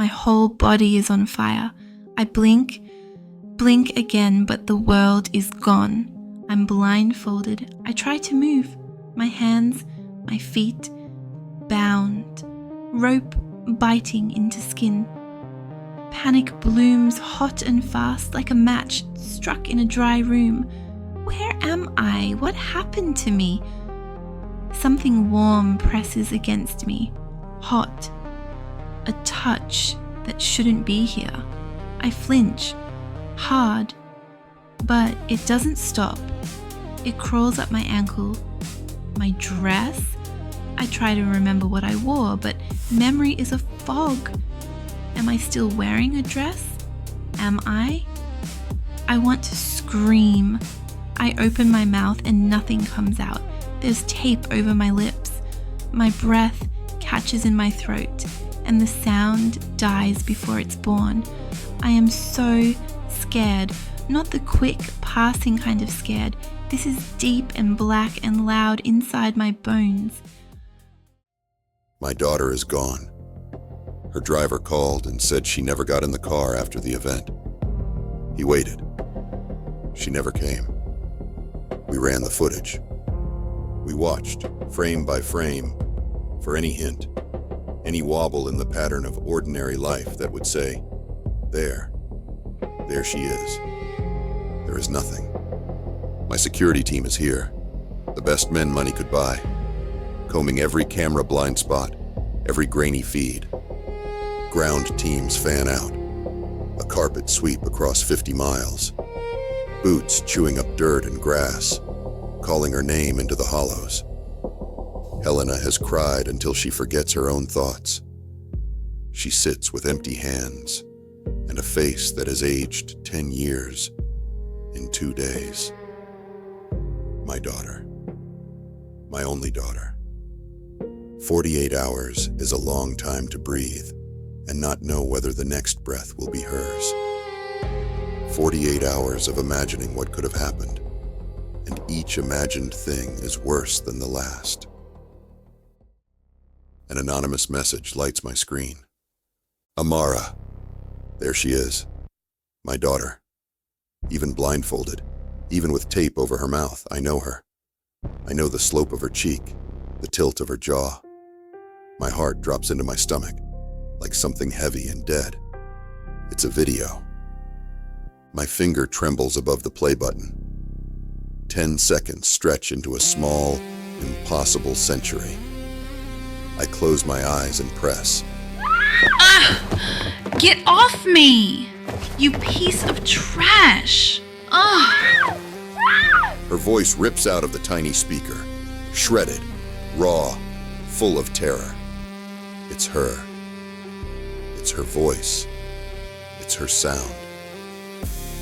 My whole body is on fire. I blink again, but the world is gone. I'm blindfolded. I try to move. My hands, my feet, bound. Rope biting into skin. Panic blooms hot and fast like a match struck in a dry room. Where am I? What happened to me? Something warm presses against me. Hot. A touch that shouldn't be here. I flinch. Hard. But it doesn't stop. It crawls up my ankle. My dress? I try to remember what I wore, but memory is a fog. Am I still wearing a dress? Am I? I want to scream. I open my mouth and nothing comes out. There's tape over my lips. My breath catches in my throat, and the sound dies before it's born. I am so scared, not the quick, passing kind of scared. This is deep and black and loud inside my bones. My daughter is gone. Her driver called and said she never got in the car after the event. He waited. She never came. We ran the footage. We watched, frame by frame, for any hint, any wobble in the pattern of ordinary life that would say, there she is. There is nothing. My security team is here, the best men money could buy, combing every camera blind spot, every grainy feed. Ground teams fan out, a carpet sweep across 50 miles, boots chewing up dirt and grass, calling her name into the hollows. Helena has cried until she forgets her own thoughts. She sits with empty hands and a face that has aged 10 years in 2 days. My daughter, my only daughter. 48 hours is a long time to breathe and not know whether the next breath will be hers. 48 hours of imagining what could have happened, and each imagined thing is worse than the last. An anonymous message lights my screen. Amara. There she is. My daughter. Even blindfolded, even with tape over her mouth, I know her. I know the slope of her cheek, the tilt of her jaw. My heart drops into my stomach, like something heavy and dead. It's a video. My finger trembles above the play button. 10 seconds stretch into a small, impossible century. I close my eyes and press. Get off me! You piece of trash! Her voice rips out of the tiny speaker, shredded, raw, full of terror. It's her. It's her voice. It's her sound.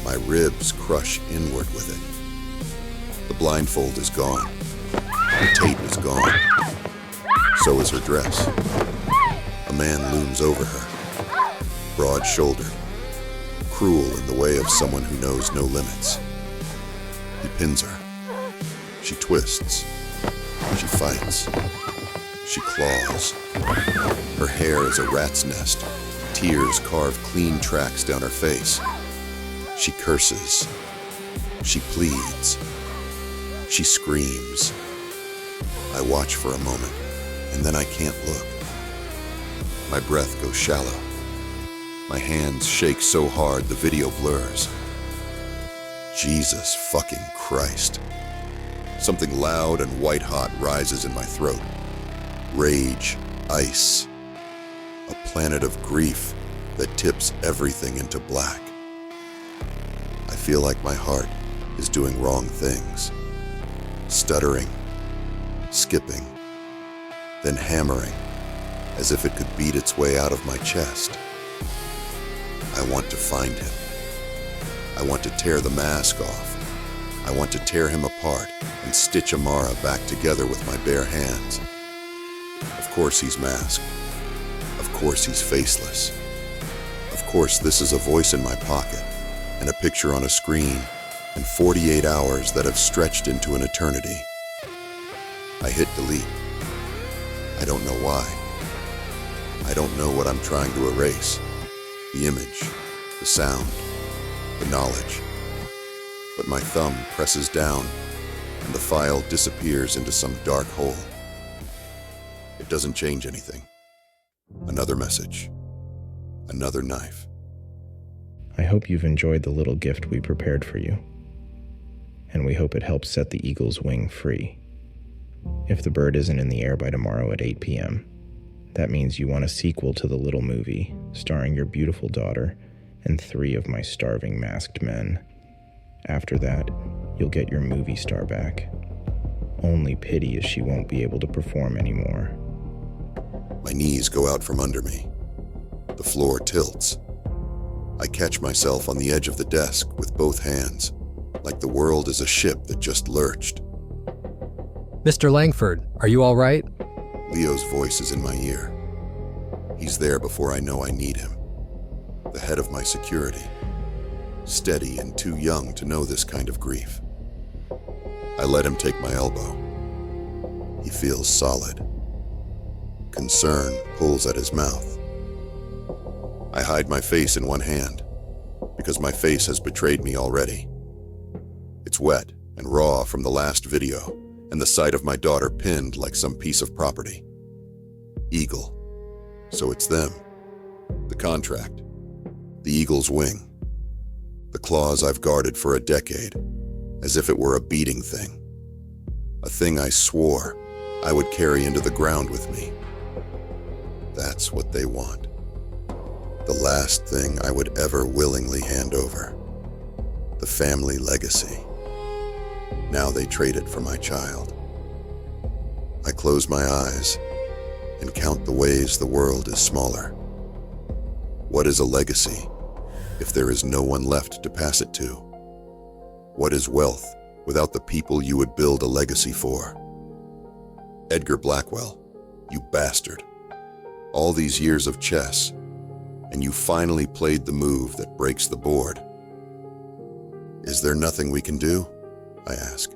My ribs crush inward with it. The blindfold is gone. The tape is gone. So is her dress. A man looms over her, broad-shouldered, cruel in the way of someone who knows no limits. He pins her. She twists. She fights. She claws. Her hair is a rat's nest. Tears carve clean tracks down her face. She curses. She pleads. She screams. I watch for a moment, and then I can't look. My breath goes shallow. My hands shake so hard the video blurs. Jesus fucking Christ. Something loud and white-hot rises in my throat. Rage, ice. A planet of grief that tips everything into black. I feel like my heart is doing wrong things. Stuttering, skipping, then hammering, as if it could beat its way out of my chest. I want to find him. I want to tear the mask off. I want to tear him apart and stitch Amara back together with my bare hands. Of course he's masked. Of course he's faceless. Of course this is a voice in my pocket and a picture on a screen and 48 hours that have stretched into an eternity. I hit delete. I don't know why. I don't know what I'm trying to erase. The image, the sound, the knowledge. But my thumb presses down, and the file disappears into some dark hole. It doesn't change anything. Another message. Another knife. I hope you've enjoyed the little gift we prepared for you. And we hope it helps set the eagle's wing free. If the bird isn't in the air by tomorrow at 8 p.m., that means you want a sequel to the little movie starring your beautiful daughter and 3 of my starving masked men. After that, you'll get your movie star back. Only pity is she won't be able to perform anymore. My knees go out from under me. The floor tilts. I catch myself on the edge of the desk with both hands, like the world is a ship that just lurched. Mr. Langford, are you all right? Leo's voice is in my ear. He's there before I know I need him. The head of my security. Steady and too young to know this kind of grief. I let him take my elbow. He feels solid. Concern pulls at his mouth. I hide my face in one hand, because my face has betrayed me already. It's wet and raw from the last video, and the sight of my daughter pinned like some piece of property. Eagle. So it's them. The contract. The eagle's wing. The claws I've guarded for a decade, as if it were a beating thing. A thing I swore I would carry into the ground with me. That's what they want. The last thing I would ever willingly hand over. The family legacy. Now they trade it for my child. I close my eyes and count the ways the world is smaller. What is a legacy if there is no one left to pass it to? What is wealth without the people you would build a legacy for? Edgar Blackwell, you bastard. All these years of chess, and you finally played the move that breaks the board. Is there nothing we can do? I ask,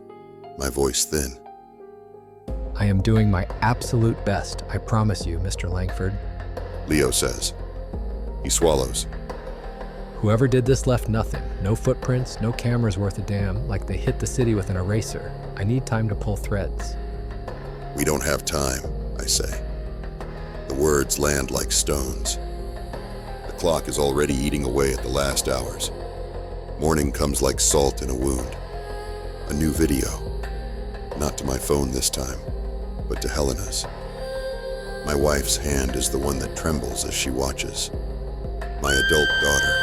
my voice thin. I am doing my absolute best, I promise you, Mr. Langford. Leo says. He swallows. Whoever did this left nothing. No footprints, no cameras worth a damn, like they hit the city with an eraser. I need time to pull threads. We don't have time, I say. The words land like stones. The clock is already eating away at the last hours. Morning comes like salt in a wound. A new video. Not to my phone this time, but to Helena's. My wife's hand is the one that trembles as she watches. My adult daughter,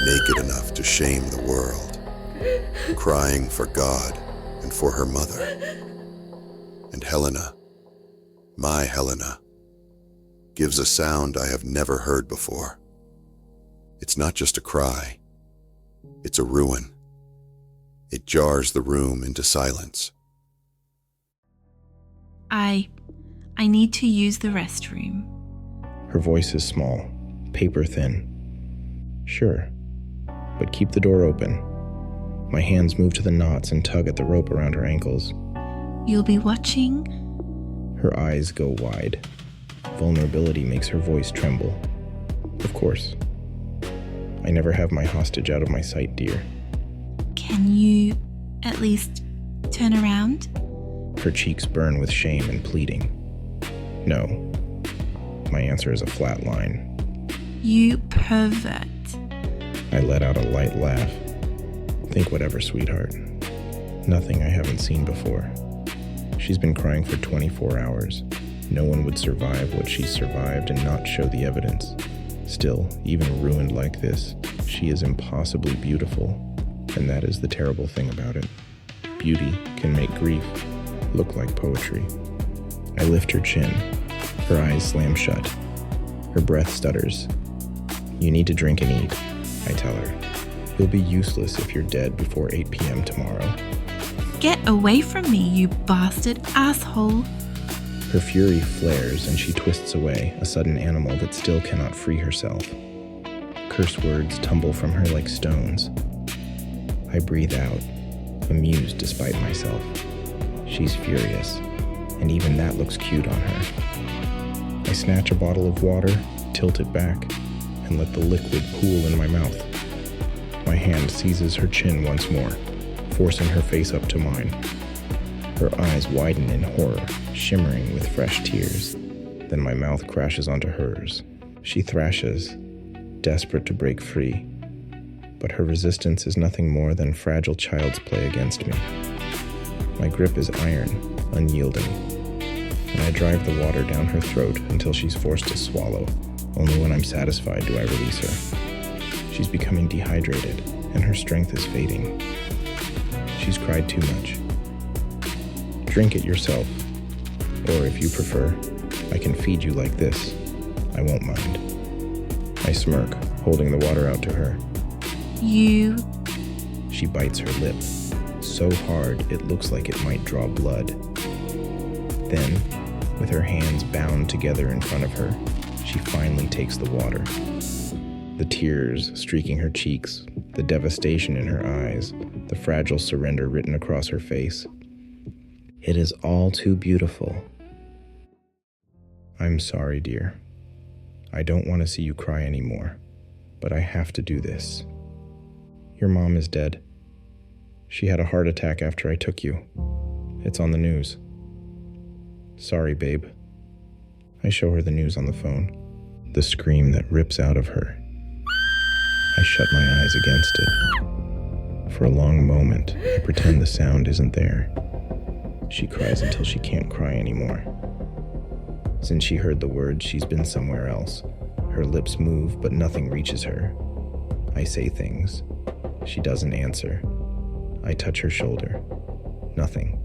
naked enough to shame the world, crying for God and for her mother. And Helena, my Helena, gives a sound I have never heard before. It's not just a cry, it's a ruin. It jars the room into silence. I need to use the restroom. Her voice is small, paper thin. Sure, but keep the door open. My hands move to the knots and tug at the rope around her ankles. You'll be watching? Her eyes go wide. Vulnerability makes her voice tremble. Of course. I never have my hostage out of my sight, dear. Can you at least turn around? Her cheeks burn with shame and pleading. No. My answer is a flat line. You pervert. I let out a light laugh. Think whatever, sweetheart. Nothing I haven't seen before. She's been crying for 24 hours. No one would survive what she's survived and not show the evidence. Still, even ruined like this, she is impossibly beautiful. And that is the terrible thing about it. Beauty can make grief look like poetry. I lift her chin. Her eyes slam shut. Her breath stutters. You need to drink and eat, I tell her. You'll be useless if you're dead before 8 p.m. tomorrow. Get away from me, you bastard asshole. Her fury flares and she twists away, a sudden animal that still cannot free herself. Curse words tumble from her like stones. I breathe out, amused despite myself. She's furious, and even that looks cute on her. I snatch a bottle of water, tilt it back, and let the liquid pool in my mouth. My hand seizes her chin once more, forcing her face up to mine. Her eyes widen in horror, shimmering with fresh tears. Then my mouth crashes onto hers. She thrashes, desperate to break free, but her resistance is nothing more than fragile child's play against me. My grip is iron, unyielding, and I drive the water down her throat until she's forced to swallow. Only when I'm satisfied do I release her. She's becoming dehydrated, and her strength is fading. She's cried too much. Drink it yourself, or if you prefer, I can feed you like this. I won't mind. I smirk, holding the water out to her. You... She bites her lip, so hard it looks like it might draw blood. Then, with her hands bound together in front of her, she finally takes the water. The tears streaking her cheeks, the devastation in her eyes, the fragile surrender written across her face. It is all too beautiful. I'm sorry, dear. I don't want to see you cry anymore, but I have to do this. Your mom is dead. She had a heart attack after I took you. It's on the news. Sorry, babe. I show her the news on the phone, the scream that rips out of her. I shut my eyes against it. For a long moment, I pretend the sound isn't there. She cries until she can't cry anymore. Since she heard the words, she's been somewhere else. Her lips move, but nothing reaches her. I say things. She doesn't answer. I touch her shoulder. Nothing.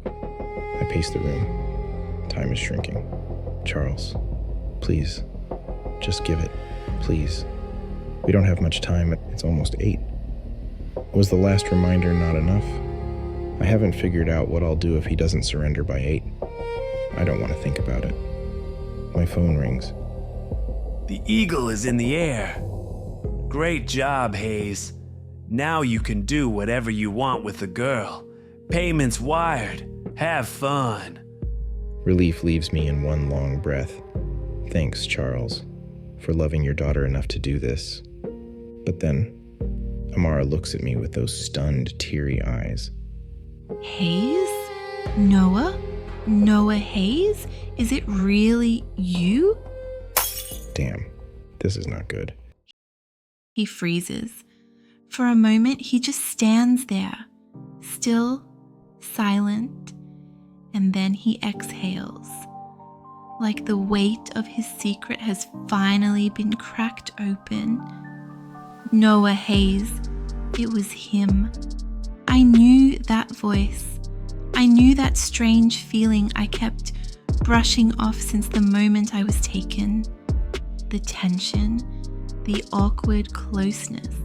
I pace the room. Time is shrinking. Charles, please, just give it, please. We don't have much time. It's almost 8. Was the last reminder not enough? I haven't figured out what I'll do if he doesn't surrender by 8. I don't want to think about it. My phone rings. The eagle is in the air. Great job, Hayes. Now you can do whatever you want with the girl. Payments wired. Have fun. Relief leaves me in one long breath. Thanks, Charles, for loving your daughter enough to do this. But then, Amara looks at me with those stunned, teary eyes. Hayes? Noah? Noah Hayes? Is it really you? Damn, this is not good. He freezes. For a moment, he just stands there, still, silent, and then he exhales, like the weight of his secret has finally been cracked open. Noah Hayes, it was him. I knew that voice. I knew that strange feeling I kept brushing off since the moment I was taken. The tension, the awkward closeness,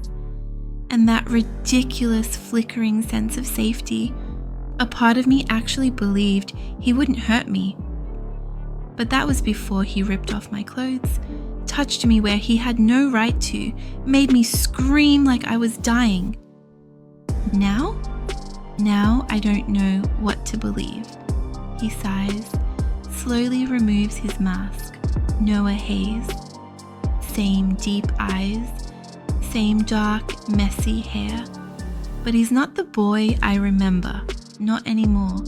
and that ridiculous flickering sense of safety. A part of me actually believed he wouldn't hurt me. But that was before he ripped off my clothes, touched me where he had no right to, made me scream like I was dying. Now I don't know what to believe. He sighs, slowly removes his mask. Noah Hayes. Same deep eyes, same dark, messy hair. But he's not the boy I remember, not anymore.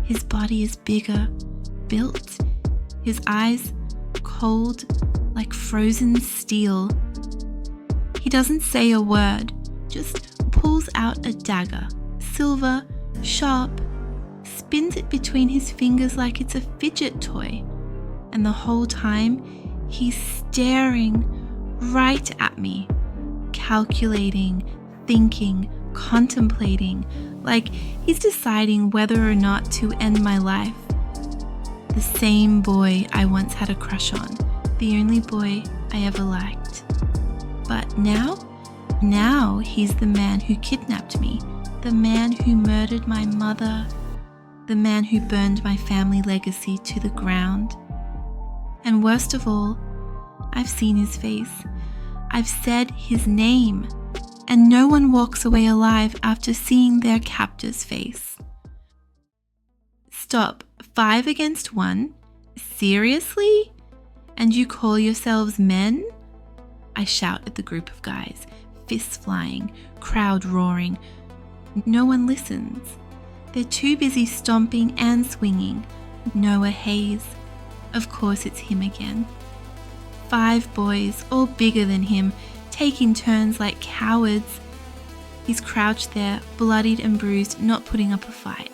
His body is bigger, built. His eyes cold, like frozen steel. He doesn't say a word, just pulls out a dagger, silver, sharp, spins it between his fingers like it's a fidget toy. And the whole time, he's staring right at me, calculating, thinking, contemplating, like he's deciding whether or not to end my life. The same boy I once had a crush on, the only boy I ever liked. But now he's the man who kidnapped me, the man who murdered my mother, the man who burned my family legacy to the ground. And worst of all, I've seen his face. I've said his name. And no one walks away alive after seeing their captor's face. Stop. 5 against 1? Seriously? And you call yourselves men? I shout at the group of guys, fists flying, crowd roaring. No one listens. They're too busy stomping and swinging. Noah Hayes. Of course it's him again. 5 boys, all bigger than him, taking turns like cowards. He's crouched there, bloodied and bruised, not putting up a fight.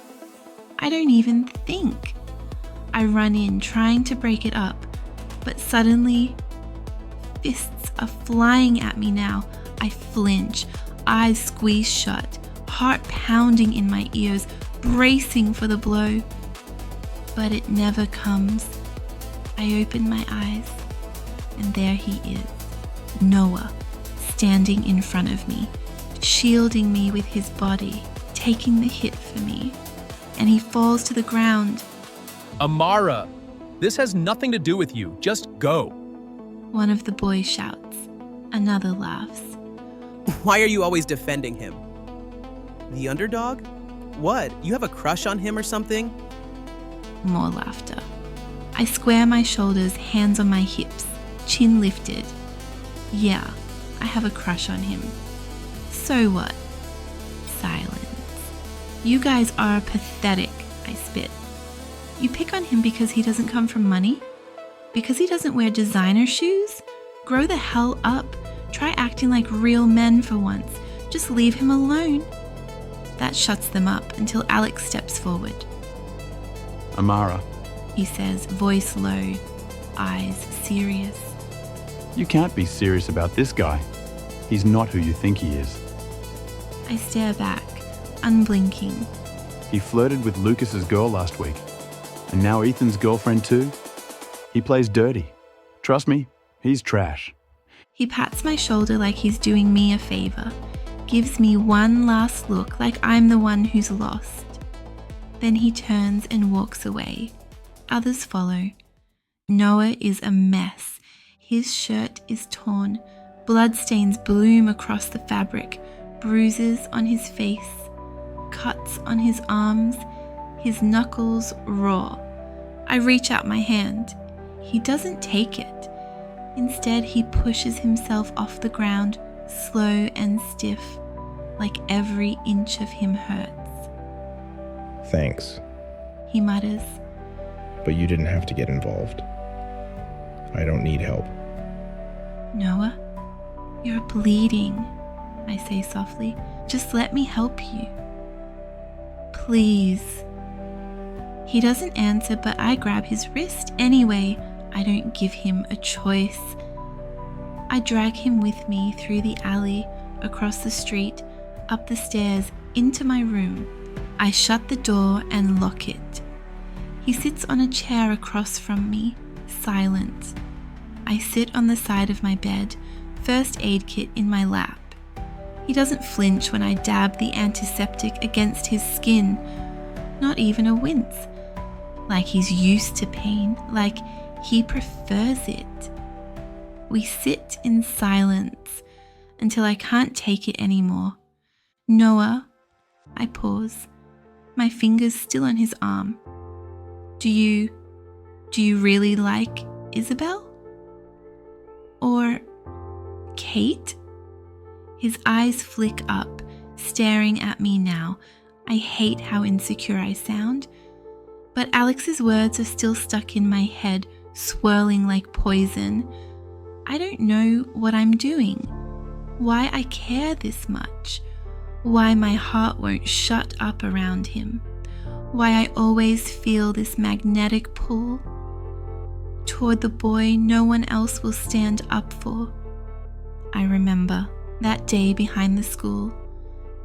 I don't even think. I run in, trying to break it up, but suddenly, fists are flying at me now. I flinch, eyes squeezed shut, heart pounding in my ears, bracing for the blow. But it never comes. I open my eyes, and there he is, Noah, standing in front of me, shielding me with his body, taking the hit for me. And he falls to the ground. Amara, this has nothing to do with you. Just go. One of the boys shouts. Another laughs. Why are you always defending him? The underdog? What? You have a crush on him or something? More laughter. I square my shoulders, hands on my hips, chin lifted. Yeah, I have a crush on him. So what? Silence. You guys are pathetic, I spit. You pick on him because he doesn't come from money? Because he doesn't wear designer shoes? Grow the hell up. Try acting like real men for once. Just leave him alone. That shuts them up until Alex steps forward. Amara, He says, voice low, eyes serious. you can't be serious about this guy. He's not who you think he is. I stare back, unblinking. He flirted with Lucas's girl last week, and now Ethan's girlfriend too. He plays dirty. Trust me, he's trash. He pats my shoulder like he's doing me a favor, gives me one last look like I'm the one who's lost. Then he turns and walks away. Others follow. Noah is a mess. His shirt is torn. Bloodstains bloom across the fabric, bruises on his face, cuts on his arms, his knuckles raw. I reach out my hand. He doesn't take it. Instead, he pushes himself off the ground, slow and stiff, like every inch of him hurts. Thanks, He mutters. but you didn't have to get involved. I don't need help. Noah, you're bleeding, I say softly. Just let me help you. Please. He doesn't answer, but I grab his wrist anyway. I don't give him a choice. I drag him with me through the alley, across the street, up the stairs, into my room. I shut the door and lock it. He sits on a chair across from me, silent. I sit on the side of my bed, first aid kit in my lap. He doesn't flinch when I dab the antiseptic against his skin, not even a wince. Like he's used to pain, like he prefers it. We sit in silence until I can't take it anymore. Noah, I pause, my fingers still on his arm. Do you really like Isabel? Or Kate? His eyes flick up, staring at me now. I hate how insecure I sound. But Alex's words are still stuck in my head, swirling like poison. I don't know what I'm doing, why I care this much, why my heart won't shut up around him, why I always feel this magnetic pull toward the boy no one else will stand up for. I remember that day behind the school.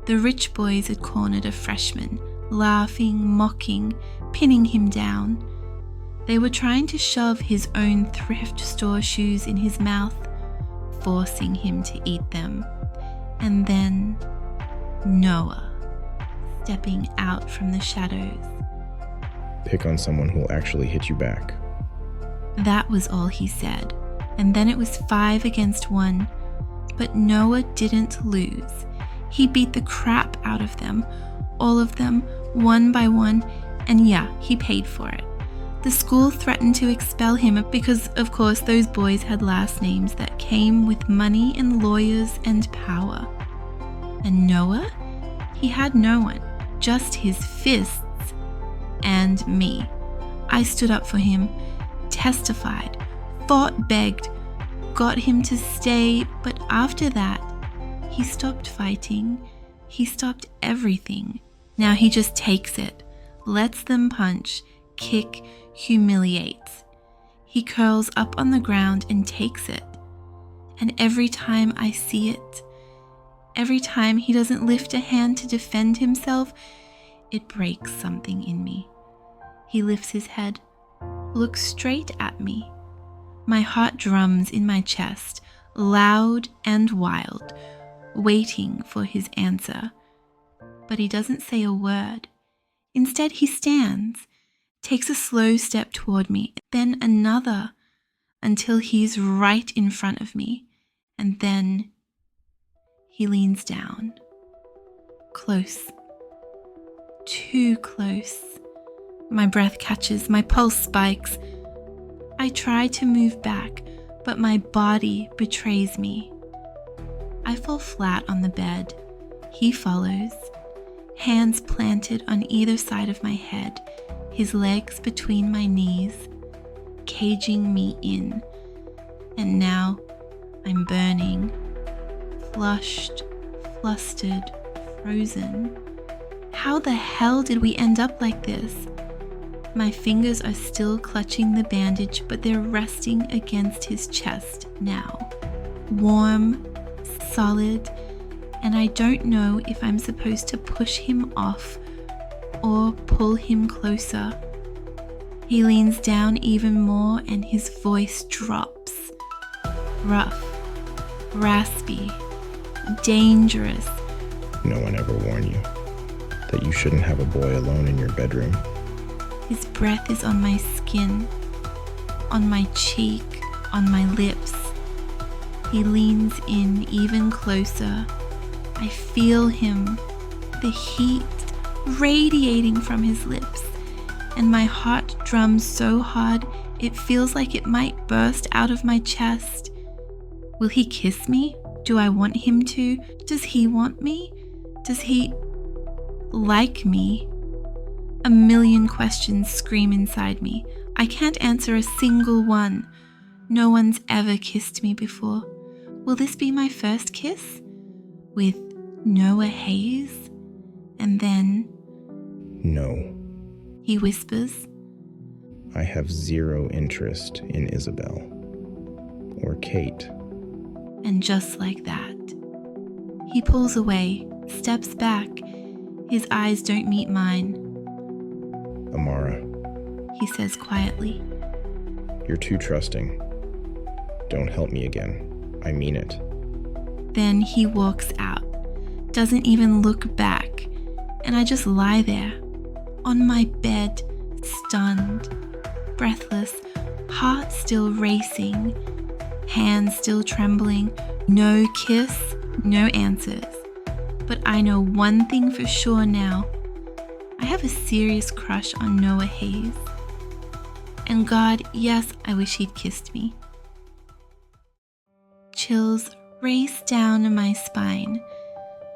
The rich boys had cornered a freshman, laughing, mocking, pinning him down. They were trying to shove his own thrift store shoes in his mouth, forcing him to eat them. And then Noah, stepping out from the shadows. Pick on someone who'll actually hit you back. That was all he said. And then it was 5 against 1. But Noah didn't lose. He beat the crap out of them, all of them, one by one, and yeah, he paid for it. The school threatened to expel him because, of course, those boys had last names that came with money and lawyers and power. And Noah? He had no one, just his fists and me. I stood up for him, testified, fought, begged, got him to stay, but after that, he stopped fighting. He stopped everything. Now he just takes it, lets them punch, kick, humiliates. He curls up on the ground and takes it. And every time I see it, every time he doesn't lift a hand to defend himself, it breaks something in me. He lifts his head, looks straight at me. My heart drums in my chest, loud and wild, waiting for his answer. But he doesn't say a word. Instead, he stands, takes a slow step toward me, then another, until he's right in front of me. And then he leans down. Close. Too close. My breath catches, my pulse spikes. I try to move back, but my body betrays me. I fall flat on the bed. He follows, hands planted on either side of my head, his legs between my knees, caging me in. And now I'm burning, flushed, flustered, frozen. How the hell did we end up like this? My fingers are still clutching the bandage, but they're resting against his chest now. Warm, solid, and I don't know if I'm supposed to push him off or pull him closer. He leans down even more and his voice drops. Rough, raspy, dangerous. No one ever warned you that you shouldn't have a boy alone in your bedroom. His breath is on my skin, on my cheek, on my lips. He leans in even closer. I feel him, the heat radiating from his lips, and my heart drums so hard it feels like it might burst out of my chest. Will he kiss me? Do I want him to? Does he want me? Does he like me? A million questions scream inside me. I can't answer a single one. No one's ever kissed me before. Will this be my first kiss? With Noah Hayes? And then... No. He whispers. I have zero interest in Isabel. Or Kate. And just like that, he pulls away, steps back. His eyes don't meet mine. Amara, He says quietly. you're too trusting. Don't help me again. I mean it. Then he walks out, doesn't even look back, and I just lie there, on my bed, stunned, breathless, heart still racing, hands still trembling, no kiss, no answers. But I know one thing for sure now. I have a serious crush on Noah Hayes. And God, yes, I wish he'd kissed me. Chills race down my spine.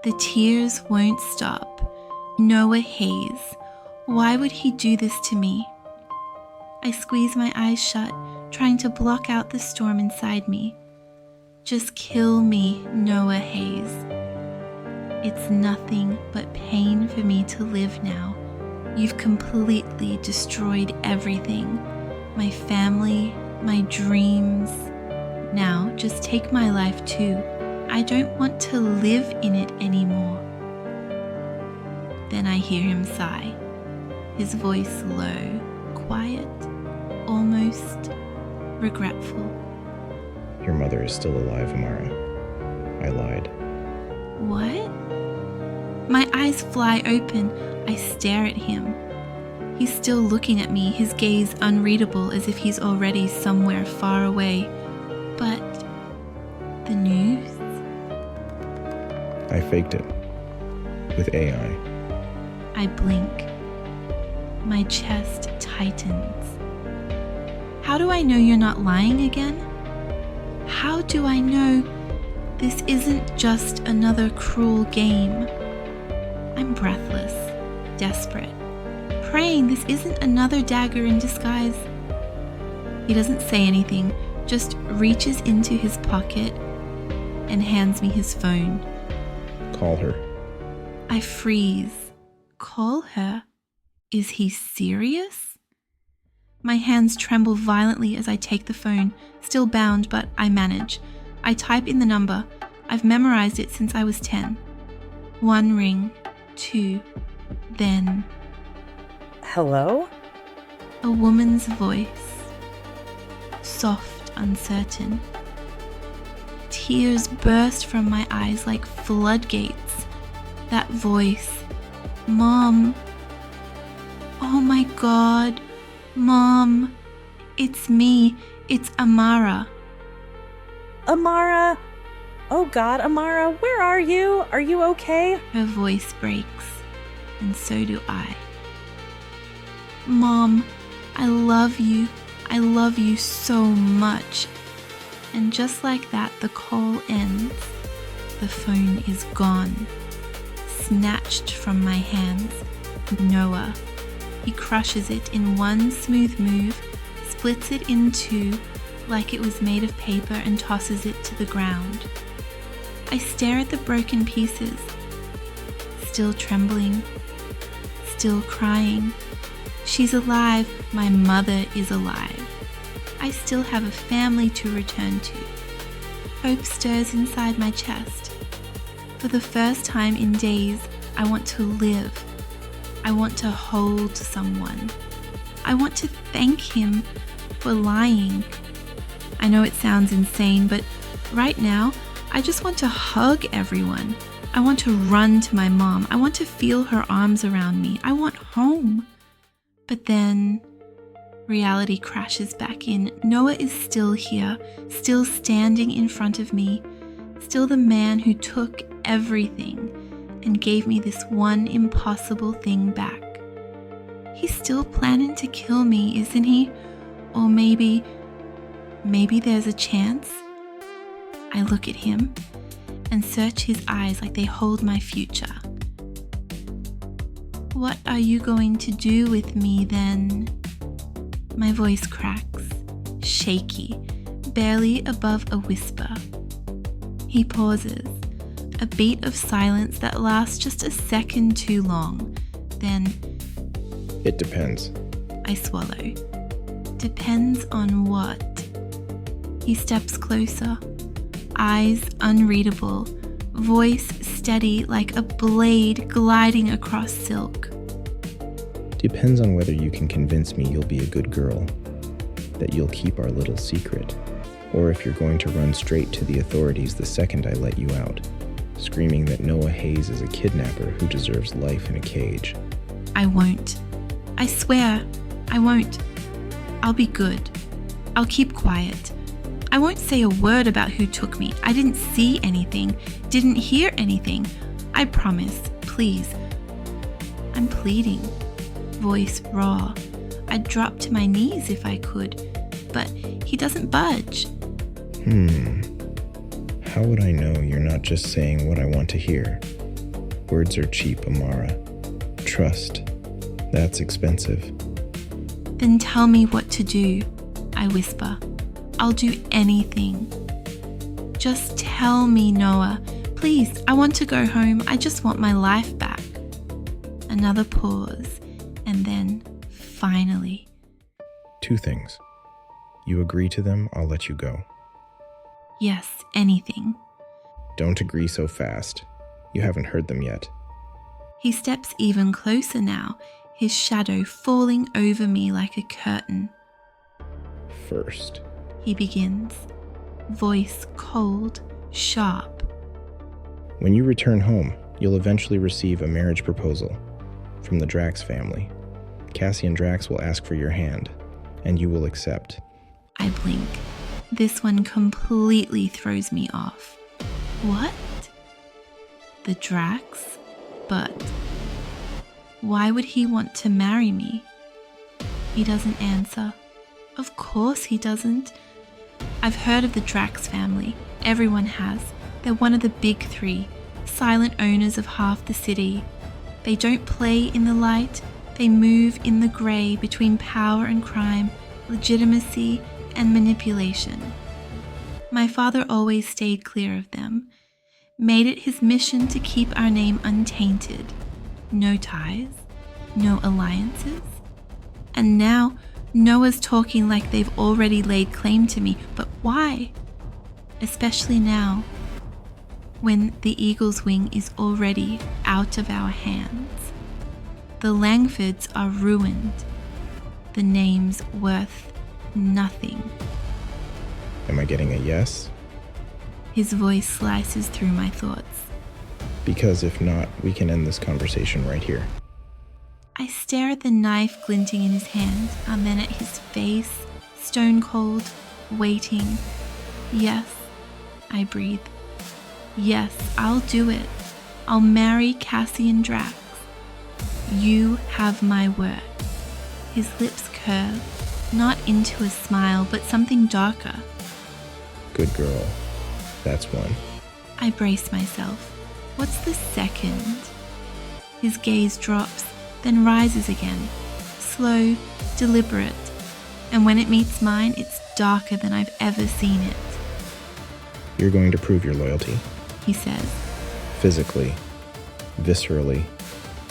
The tears won't stop. Noah Hayes. Why would he do this to me? I squeeze my eyes shut, trying to block out the storm inside me. Just kill me, Noah Hayes. It's nothing but pain for me to live now. You've completely destroyed everything. My family, my dreams. Now, just take my life too. I don't want to live in it anymore. Then I hear him sigh, his voice low, quiet, almost regretful. Your mother is still alive, Amara. I lied. What? My eyes fly open. I stare at him. He's still looking at me, his gaze unreadable as if he's already somewhere far away. But the news? I faked it. With AI. I blink. My chest tightens. How do I know you're not lying again? How do I know this isn't just another cruel game? I'm breathless, desperate, praying this isn't another dagger in disguise. He doesn't say anything, just reaches into his pocket and hands me his phone. Call her. I freeze. Call her? Is he serious? My hands tremble violently as I take the phone, still bound, but I manage. I type in the number. I've memorized it since I was 10. 1 ring, 2, then... Hello? A woman's voice. Soft, uncertain. Tears burst from my eyes like floodgates. That voice. Mom. Oh my God. Mom. It's me. It's Amara. Amara? Oh God, Amara, where are you? Are you okay? Her voice breaks, and so do I. Mom, I love you. I love you so much. And just like that, the call ends. The phone is gone. Snatched from my hands. Noah. He crushes it in one smooth move, splits it in two like it was made of paper and tosses it to the ground. I stare at the broken pieces, still trembling, still crying. She's alive, my mother is alive. I still have a family to return to. Hope stirs inside my chest. For the first time in days, I want to live. I want to hold someone. I want to thank him for lying. I know it sounds insane, but right now, I just want to hug everyone. I want to run to my mom. I want to feel her arms around me. I want home. But then reality crashes back in. Noah is still here, still standing in front of me, still the man who took everything and gave me this one impossible thing back. He's still planning to kill me, isn't he? Or maybe there's a chance. I look at him and search his eyes like they hold my future. What are you going to do with me then? My voice cracks, shaky, barely above a whisper. He pauses, a beat of silence that lasts just a second too long. Then, It depends. I swallow. Depends on what? He steps closer, eyes unreadable, voice steady like a blade gliding across silk. Depends on whether you can convince me you'll be a good girl, that you'll keep our little secret, or if you're going to run straight to the authorities the second I let you out, screaming that Noah Hayes is a kidnapper who deserves life in a cage. I won't. I swear, I won't. I'll be good. I'll keep quiet. I won't say a word about who took me. I didn't see anything, didn't hear anything. I promise, please. I'm pleading, voice raw. I'd drop to my knees if I could, but he doesn't budge. How would I know you're not just saying what I want to hear? Words are cheap, Amara. Trust. That's expensive. Then tell me what to do, I whisper. I'll do anything. Just tell me, Noah. Please, I want to go home. I just want my life back. Another pause, and then, finally. 2 things. You agree to them, I'll let you go. Yes, anything. Don't agree so fast. You haven't heard them yet. He steps even closer now, his shadow falling over me like a curtain. First. He begins, voice cold, sharp. When you return home, you'll eventually receive a marriage proposal from the Drax family. Cassie and Drax will ask for your hand, and you will accept. I blink. This one completely throws me off. What? The Drax? But why would he want to marry me? He doesn't answer. Of course he doesn't. I've heard of the Drax family. Everyone has. They're one of the big three, silent owners of half the city. They don't play in the light. They move in the grey between power and crime, legitimacy and manipulation. My father always stayed clear of them, made it his mission to keep our name untainted. No ties, no alliances. And now Noah's talking like they've already laid claim to me, but why? Especially now, when the eagle's wing is already out of our hands. The Langfords are ruined. The name's worth nothing. Am I getting a yes? His voice slices through my thoughts. Because if not, we can end this conversation right here. I stare at the knife glinting in his hand, and then at his face, stone cold, waiting. Yes, I breathe. Yes, I'll do it. I'll marry Cassian Drax. You have my word. His lips curve, not into a smile, but something darker. Good girl. That's one. I brace myself. What's the second? His gaze drops, then rises again, slow, deliberate, and when it meets mine, it's darker than I've ever seen it. You're going to prove your loyalty. He says. Physically, viscerally,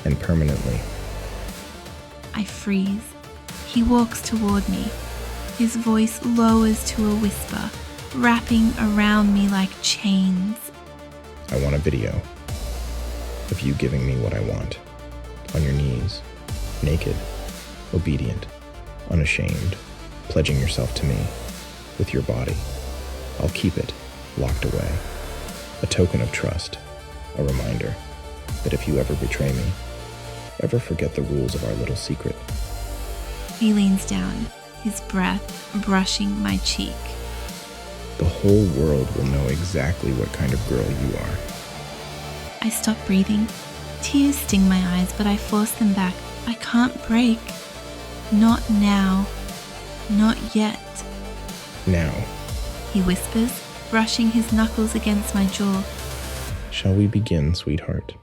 and permanently. I freeze. He walks toward me. His voice lowers to a whisper, wrapping around me like chains. I want a video of you giving me what I want. On your knees, naked, obedient, unashamed, pledging yourself to me with your body. I'll keep it locked away. A token of trust, a reminder that if you ever betray me, ever forget the rules of our little secret. He leans down, his breath brushing my cheek. The whole world will know exactly what kind of girl you are. I stop breathing. Tears sting my eyes, but I force them back. I can't break. Not now. Not yet. Now. He whispers, brushing his knuckles against my jaw. Shall we begin, sweetheart?